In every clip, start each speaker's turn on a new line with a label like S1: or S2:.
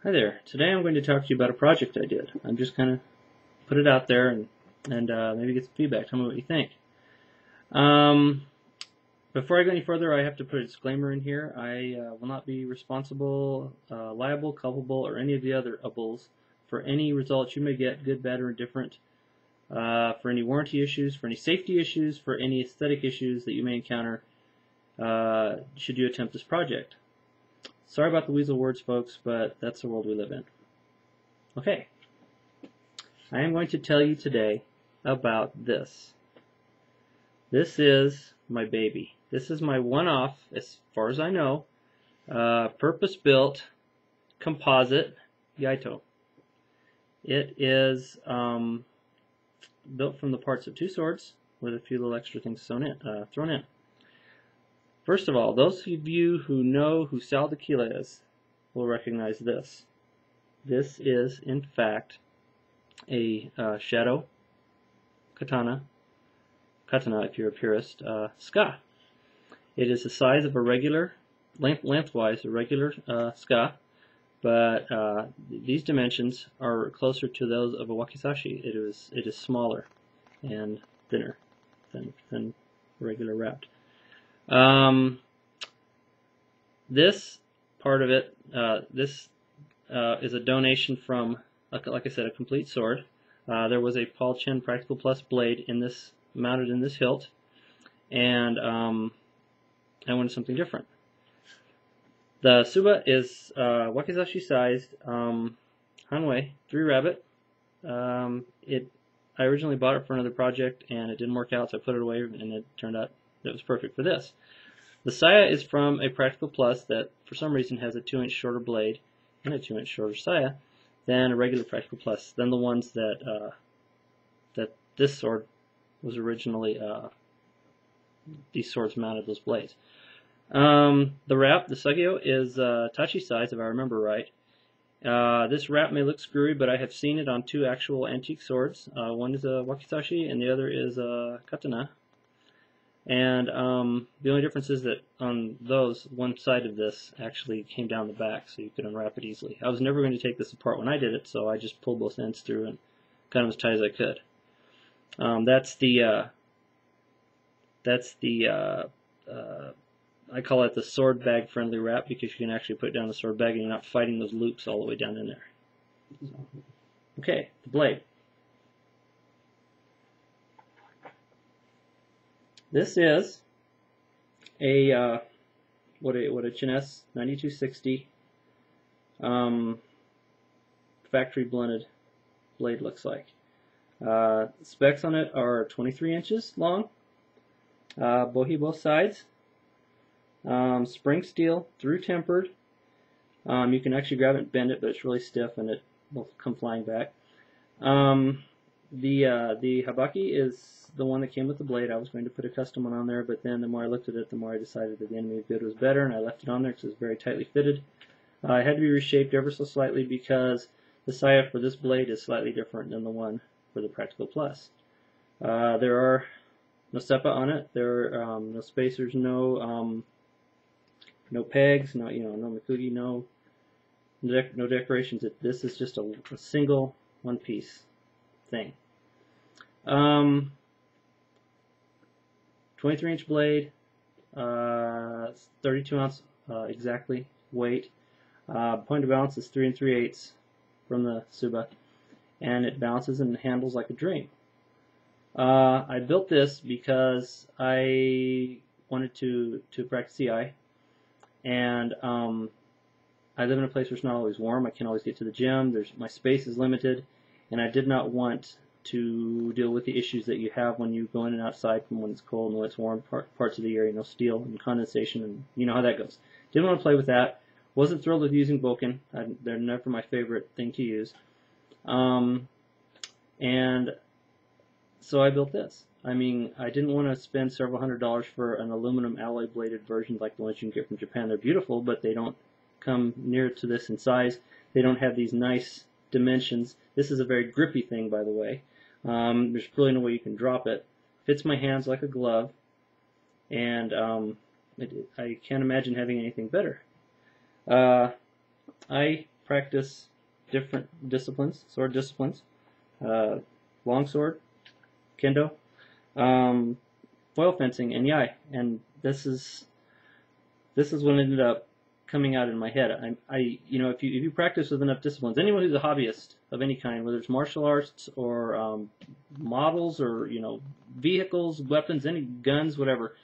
S1: Hi there. Today I'm going to talk to you about a project I did. I'm just kind of put it out there and maybe get some feedback. Tell me what you think. Um, Before I go any further, I have to put a disclaimer in here. I will not be responsible, liable, culpable, or any of the other ables for any results you may get, good, bad, or indifferent, for any warranty issues, for any safety issues, for any aesthetic issues that you may encounter should you attempt this project. Sorry about the weasel words, folks, but that's the world we live in. Okay, I am going to tell you today about this. This is my baby. This is my one-off, as far as I know, purpose-built composite Iaito. It is built from the parts of two swords with a few little extra things thrown in. First of all, those of you who know who Sal Tequila is will recognize this. This is, in fact, a shadow katana if you're a purist, ska. It is the size of a regular, lengthwise, a regular ska, but these dimensions are closer to those of a wakizashi. It is smaller and thinner than regular wrapped. This part of it, this is a donation from, like I said, a complete sword. There was a Paul Chen Practical Plus blade in this, mounted in this hilt, and I wanted something different. The tsuba is wakizashi sized Hanwei 3 rabbit. I originally bought it for another project and it didn't work out, so I put it away, and it turned out that it was perfect for this. The saya is from a Practical Plus that for some reason has a 2-inch shorter blade and a 2-inch shorter saya than a regular Practical Plus, than the ones that that this sword was originally, these swords mounted those blades. The wrap, the sagyo, is tachi size, if I remember right. This wrap may look screwy, but I have seen it on two actual antique swords. One is a wakizashi and the other is a katana. And the only difference is that on those, one side of this actually came down the back, so you could unwrap it easily. I was never going to take this apart when I did it, so I just pulled both ends through and got them as tight as I could. I call it the sword bag friendly wrap, because you can actually put it down the sword bag and you're not fighting those loops all the way down in there. Okay, the blade. This is a what a Cheness 9260 factory blended blade looks like. Specs on it are 23 inches long, bohi both sides, spring steel, through tempered. You can actually grab it and bend it, but it's really stiff and it will come flying back. The habaki is the one that came with the blade. I was going to put a custom one on there, but then the more I looked at it, the more I decided that the enemy of good was better, and I left it on there because it was very tightly fitted. It had to be reshaped ever so slightly because the saya for this blade is slightly different than the one for the Practical Plus. There are no seppa on it. There are no spacers, no pegs, no mikugi, no decorations. This is just a single one-piece thing. 23-inch blade, 32 ounce exactly weight. Point of balance is 3 3/8 from the tsuba, and it balances and handles like a dream. I built this because I wanted to practice CI, and I live in a place where it's not always warm. I can't always get to the gym. My space is limited, and I did not want to deal with the issues that you have when you go in and outside from when it's cold and when it's warm parts of the year, steel and condensation, and you know how that goes. Didn't want to play with that. Wasn't thrilled with using Boken. They're never my favorite thing to use. And so I built this. I mean, I didn't want to spend several $100s for an aluminum alloy bladed version like the ones you can get from Japan. They're beautiful, but they don't come near to this in size. They don't have these nice dimensions. This is a very grippy thing, by the way. There's really no way you can drop it. Fits my hands like a glove, and I can't imagine having anything better. I practice different disciplines, sword disciplines, longsword, kendo, foil fencing, and yai. And this is what ended up coming out in my head. If you practice with enough disciplines, anyone who's a hobbyist of any kind, whether it's martial arts or models or vehicles, weapons, any guns, whatever,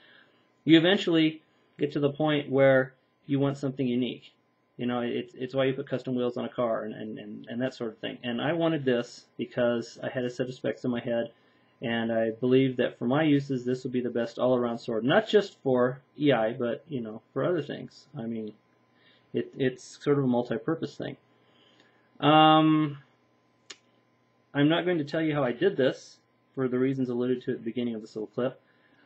S1: you eventually get to the point where you want something unique. It's why you put custom wheels on a car and that sort of thing. And I wanted this because I had a set of specs in my head, and I believed that for my uses, this would be the best all-around sword, not just for EI, but for other things. I mean, it's sort of a multi-purpose thing. I'm not going to tell you how I did this for the reasons alluded to at the beginning of this little clip.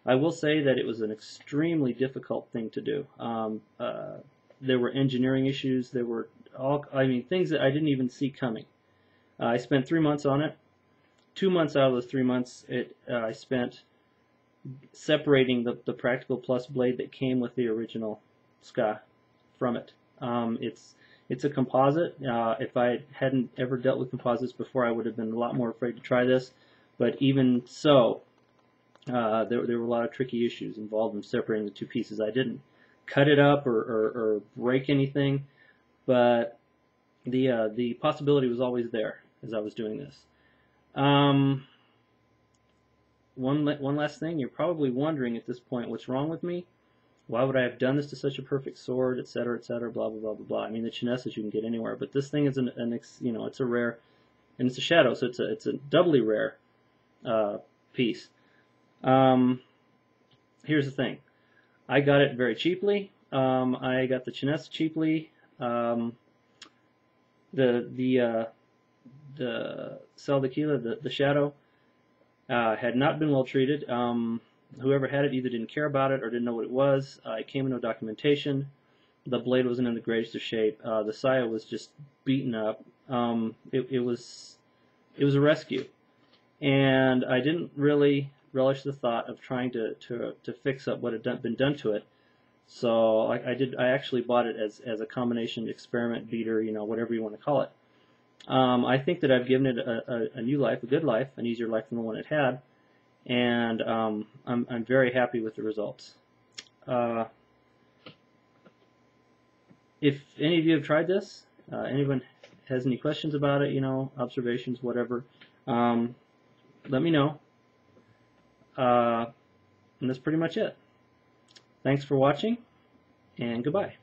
S1: I will say that it was an extremely difficult thing to do. There were engineering issues. There were things that I didn't even see coming. I spent 3 months on it. 2 months out of those 3 months, I spent separating the Practical Plus blade that came with the original ska from it. It's a composite. If I hadn't ever dealt with composites before, I would have been a lot more afraid to try this. But even so, there were a lot of tricky issues involved in separating the two pieces. I didn't cut it up or break anything, but the possibility was always there as I was doing this. One last thing, you're probably wondering at this point, what's wrong with me? Why would I have done this to such a perfect sword, etc., etc., blah, blah, blah, blah, blah. I mean, the Cheness you can get anywhere, but this thing is it's a rare, and it's a shadow, so it's a doubly rare piece. Here's the thing. I got it very cheaply. I got the Cheness cheaply. The Cell Tequila, the shadow, had not been well treated. Whoever had it either didn't care about it or didn't know what it was. It came with no documentation. The blade wasn't in the greatest of shape. The saya was just beaten up. It was a rescue, and I didn't really relish the thought of trying to fix up what had been done to it. So I actually bought it as a combination experiment beater, whatever you want to call it. I think that I've given it a new life, a good life, an easier life than the one it had, and I'm very happy with the results. If any of you have tried this, anyone has any questions about it, observations, whatever, let me know. And that's pretty much it. Thanks for watching, and goodbye.